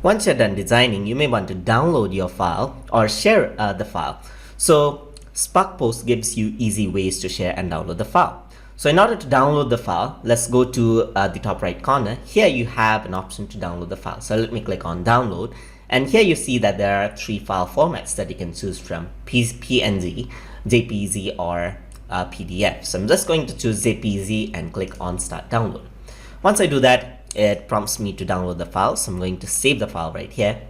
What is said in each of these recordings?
Once you're done designing, you may want to download your file or share the file. So Spark Post gives you easy ways to share and download the file. So in order to download the file, let's go to the top right corner. Here you have an option to download the file. So let me click on download. And here you see that there are 3 file formats that you can choose from: PNG, JPG, or PDF. So I'm just going to choose JPG and click on start download. Once I do that, it prompts me to download the file. So I'm going to save the file right here.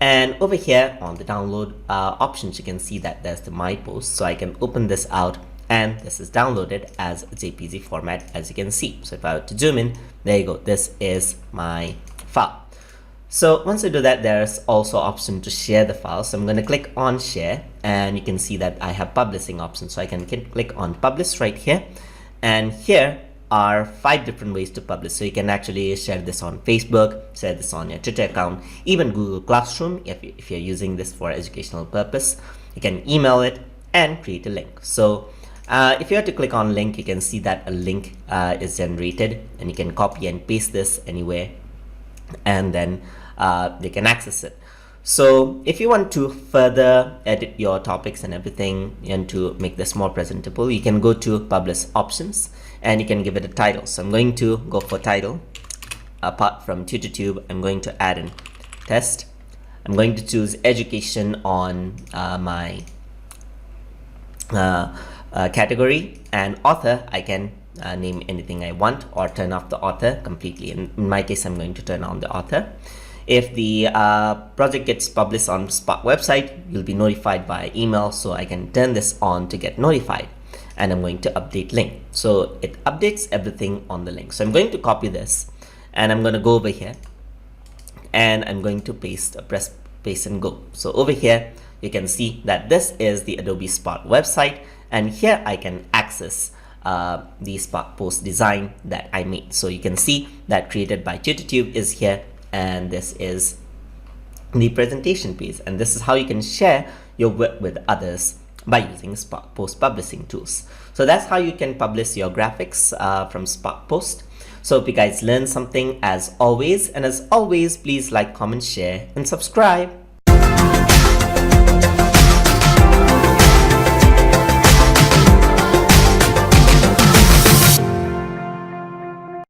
And over here on the download options, you can see that there's the My Post. So I can open this out, and this is downloaded as a JPG format, as you can see. So if I were to zoom in, there you go. This is my file. So once I do that, there's also option to share the file. So I'm going to click on share, and you can see that I have publishing options. So I can click on publish right here, and here are 5 different ways to publish. So you can actually share this on Facebook, share this on your Twitter account, even Google Classroom if you're using this for educational purpose. You can email it and create a link. So if you were to click on link, you can see that a link is generated, and you can copy and paste this anywhere, and then they can access it. So if you want to further edit your topics and everything and to make this more presentable, you can go to publish options and you can give it a title. So I'm going to go for title. Apart from TutorTube, I'm going to add in test. I'm going to choose education on my category, and author, I can name anything I want or turn off the author completely. In my case, I'm going to turn on the author. If the project gets published on Spark website, you'll be notified by email, so I can turn this on to get notified. And I'm going to update link. So it updates everything on the link. So I'm going to copy this, and I'm going to go over here, and I'm going to press paste and go. So over here, you can see that this is the Adobe Spark website, and here I can access the Spark Post design that I made. So you can see that created by TutorTube is here, and this is the presentation page, and this is how you can share your work with others by using Spark Post publishing tools. So that's how you can publish your graphics from Spark Post. So hope you guys learned something as always, and as always, please like, comment, share, and subscribe.